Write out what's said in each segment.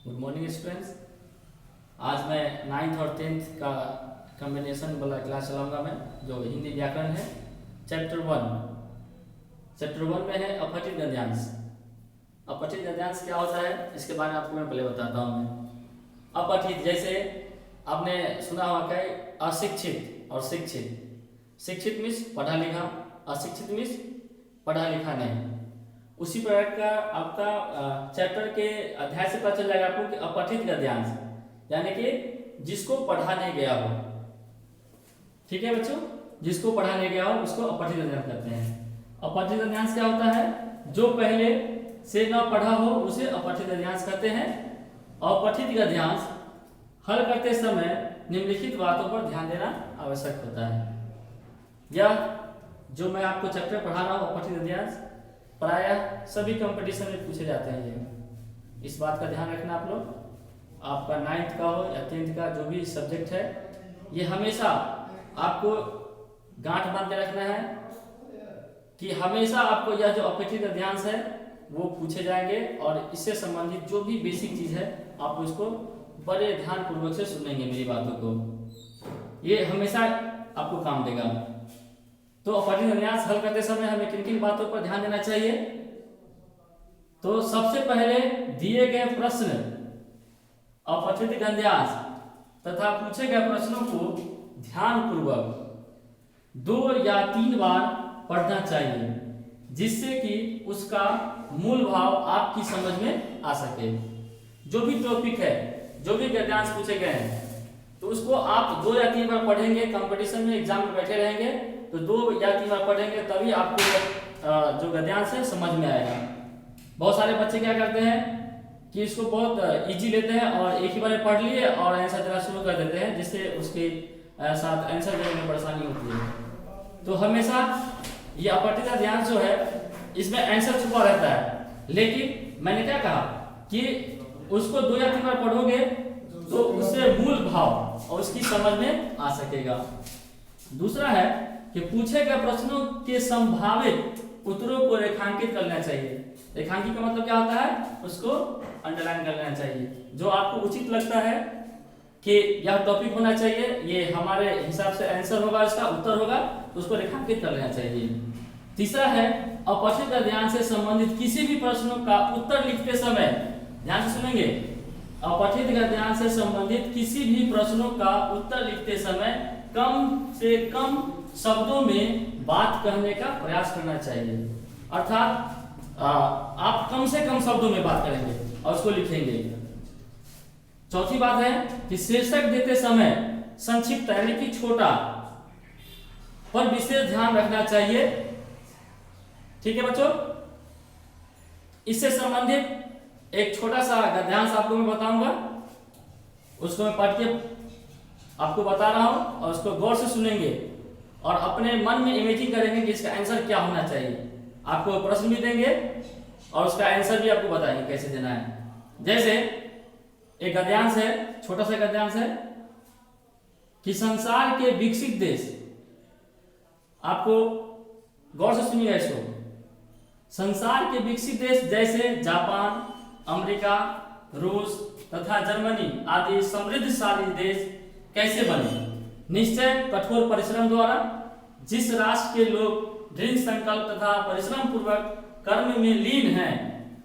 Good morning students. आज मैं 9th और 10th का कॉम्बिनेशन वाला क्लास चलाऊंगा मैं, जो हिंदी व्याकरण है। चैप्टर 1 में है अपठित गद्यांश। अपठित गद्यांश क्या होता है इसके बारे में आपको मैं पहले बताता हूँ। मैं अपठित, जैसे आपने सुना होगा क्या, अशिक्षित और शिक्षित। शिक्षित मीन्स पढ़ा लिखा, अशिक्षित मीन्स पढ़ा लिखा नहीं। उसी प्रकार का आपका चैप्टर के अध्याय से पता चल जाएगा आपको कि अपठित गद्यांश यानी कि जिसको पढ़ा नहीं गया हो। ठीक है बच्चों, जिसको पढ़ा नहीं गया हो उसको अपठित गद्यांश कहते हैं। अपठित गद्यांश क्या होता है? जो पहले से न पढ़ा हो उसे अपठित गद्यांश कहते हैं। अपठित गद्यांश हल करते समय निम्नलिखित बातों पर ध्यान देना आवश्यक होता है। यह जो मैं आपको चैप्टर पढ़ा रहा हूँ अपठित गद्यांश, प्रायः सभी कंपटीशन में पूछे जाते हैं। ये इस बात का ध्यान रखना आप लोग, आपका 9th का हो या 10th का जो भी सब्जेक्ट है, ये हमेशा आपको गांठ बांध के रखना है कि हमेशा आपको यह जो अपठित गद्यांश है वो पूछे जाएंगे, और इससे संबंधित जो भी बेसिक चीज है आप उसको बड़े ध्यान पूर्वक से सुनेंगे। मेरी बातों को ये हमेशा आपको काम देगा। तो अपठित गद्यांश हल करते समय हमें किन किन बातों पर ध्यान देना चाहिए? तो सबसे पहले दिए गए प्रश्न, अपठित गद्यांश तथा पूछे गए प्रश्नों को ध्यानपूर्वक 2 या 3 बार पढ़ना चाहिए, जिससे कि उसका मूल भाव आपकी समझ में आ सके। जो भी टॉपिक है, जो भी गद्यांश पूछे गए हैं, तो उसको आप 2 या 3 बार पढ़ेंगे। कंपटीशन में एग्जाम में बैठे रहेंगे तो 2 या 3 बार पढ़ेंगे, तभी आपको जो गद्यांश है समझ में आएगा। बहुत सारे बच्चे क्या करते हैं कि इसको बहुत इजी लेते हैं और एक ही बार पढ़ लिए और आंसर देना शुरू कर देते हैं, जिससे उसके साथ आंसर देने में परेशानी होती है। तो हमेशा ये अपठित गद्यांश जो है इसमें आंसर छुपा रहता है, लेकिन मैंने क्या कहा कि उसको 2 या 3 बार पढ़ोगे तो उससे मूल भाव और उसकी समझ में आ सकेगा। दूसरा है कि पूछे गए प्रश्नों के संभावित उत्तरों को रेखांकित करना चाहिए। रेखांकित का मतलब क्या होता है? उसको अंडरलाइन कर लेना चाहिए। जो आपको उचित लगता है कि यह टॉपिक होना चाहिए, ये हमारे हिसाब से आंसर होगा, इसका उत्तर होगा, तो उसको रेखांकित कर लेना चाहिए। तीसरा है अपठित गद्यांश से संबंधित किसी भी प्रश्नों का उत्तर लिखते समय, ध्यान से सुनेंगे, अपठित गद्यांश से संबंधित किसी भी प्रश्नों का उत्तर लिखते समय कम से कम शब्दों में बात कहने का प्रयास करना चाहिए। अर्थात आप कम से कम शब्दों में बात करेंगे और उसको लिखेंगे। चौथी बात है कि शीर्षक देते समय संक्षिप्त यानी कि छोटा पर विशेष ध्यान रखना चाहिए। ठीक है बच्चों, इससे संबंधित एक छोटा सा गद्यांश आपको मैं बताऊंगा, उसको मैं पढ़ के आपको बता रहा हूं और उसको गौर से सुनेंगे और अपने मन में इमेजिन करेंगे कि इसका आंसर क्या होना चाहिए। आपको प्रश्न भी देंगे और उसका आंसर भी आपको बताएंगे कैसे देना है। जैसे एक गद्यांश है, छोटा सा गद्यांश है कि संसार के विकसित देश, आपको गौर से सुनिएगा इसको, संसार के विकसित देश जैसे जापान, अमेरिका, रूस तथा जर्मनी आदि समृद्धशाली देश कैसे बने? निश्चय कठोर परिश्रम द्वारा। जिस राष्ट्र के लोग दृढ़ संकल्प तथा परिश्रम पूर्वक कर्म में लीन हैं,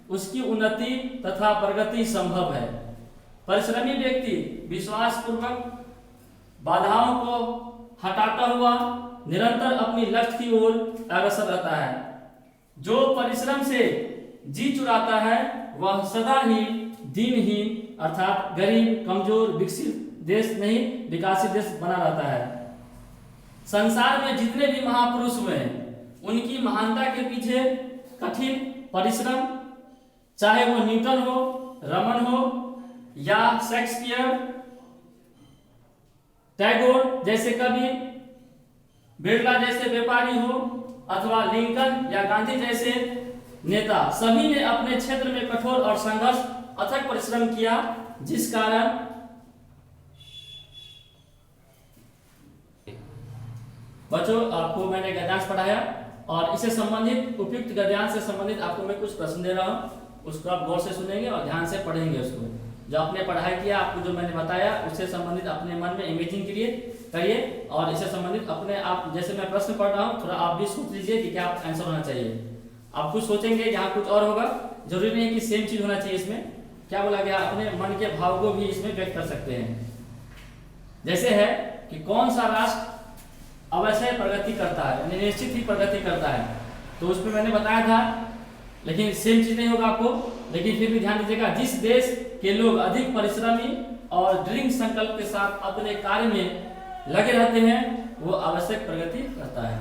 उसकी उन्नति तथा प्रगति संभव है। परिश्रमी व्यक्ति विश्वास पूर्वक बाधाओं को हटाता हुआ निरंतर अपनी लक्ष्य की ओर अग्रसर रहता है। जो परिश्रम से जी चुराता है वह सदा ही दीनहीन अर्थात गरीब, कमजोर, विकसित देश नहीं विकसित देश बना रहता है। संसार में जितने भी महापुरुष हुए उनकी महानता के पीछे कठिन परिश्रम, चाहे वो न्यूटन हो, रमन हो या शेक्सपियर, टैगोर जैसे कवि, बिरला जैसे व्यापारी हो, अथवा लिंकन या गांधी जैसे नेता, सभी ने अपने क्षेत्र में कठोर और संघर्ष अथक परिश्रम किया, जिस कारण बच्चों आपको मैंने गद्यांश पढ़ाया और इससे संबंधित उपयुक्त गद्यांश से संबंधित आपको मैं कुछ प्रश्न दे रहा हूं, उसको आप गौर से सुनेंगे और ध्यान से पढ़ेंगे उसको। जो आपने पढ़ाई किया, आपको जो मैंने बताया उससे संबंधित अपने मन में इमेजिन करिए और इससे संबंधित अपने आप, जैसे मैं प्रश्न पढ़ रहा हूँ थोड़ा आप भी सोच लीजिए कि क्या आंसर होना चाहिए। आप कुछ सोचेंगे यहाँ कुछ और होगा, जरूरी नहीं कि सेम चीज होना चाहिए। इसमें क्या बोला गया, अपने मन के भाव को भी इसमें व्यक्त कर सकते हैं। जैसे है कि कौन सा राष्ट्र अवश्य प्रगति करता है, यानी निश्चित ही प्रगति करता है, तो उसमें मैंने बताया था, लेकिन सेम चीज नहीं होगा आपको, लेकिन फिर भी ध्यान दीजिएगा। जिस देश के लोग अधिक परिश्रमी और दृढ़ संकल्प के साथ अपने कार्य में लगे रहते हैं वो आवश्यक प्रगति करता है।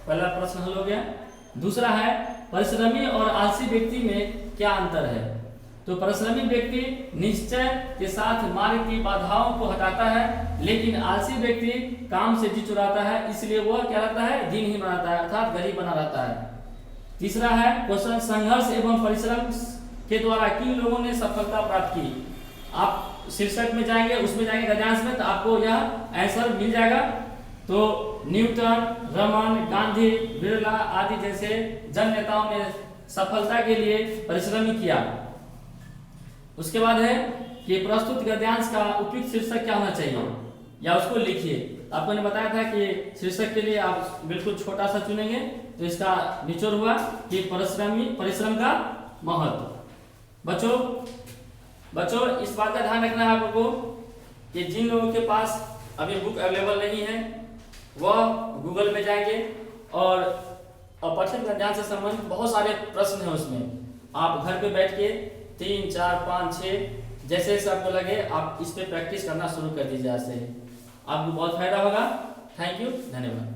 पहला प्रश्न हल हो गया। दूसरा है परिश्रमी और आलसी व्यक्ति में क्या अंतर है। तो परिश्रमी व्यक्ति निश्चय के साथ मार्ग की बाधाओं को हटाता है, लेकिन आलसी व्यक्ति काम से जी चुराता है, इसलिए वह क्या रहता है, दिनहीन बनाता है, अर्थात गरीब बना रहता है। तीसरा है क्वेश्चन, संघर्ष एवं परिश्रम के द्वारा किन लोगों ने सफलता प्राप्त की। आप शीर्षक में जाएंगे, उसमें जाएंगे गद्यांश में, तो आपको यह आंसर मिल जाएगा। तो न्यूटन, रमन, गांधी, बिरला आदि जैसे जन नेताओं ने सफलता के लिए परिश्रम किया। उसके बाद है कि प्रस्तुत गद्यांश का उपयुक्त शीर्षक क्या होना चाहिए, या उसको लिखिए। आपको मैंने बताया था कि शीर्षक के लिए आप बिल्कुल छोटा सा चुनेंगे, तो इसका निचोड़ हुआ कि परिश्रम का महत्व। बच्चों इस बात का ध्यान रखना है आपको कि जिन लोगों के पास अभी बुक अवेलेबल नहीं है वह गूगल में जाएंगे और अपठित गद्यांश से संबंधित बहुत सारे प्रश्न हैं, उसमें आप घर पे बैठ के 3, 4, 5, 6 जैसे आपको लगे आप इस पे प्रैक्टिस करना शुरू कर दीजिए। आज से आपको बहुत फायदा होगा। थैंक यू, धन्यवाद।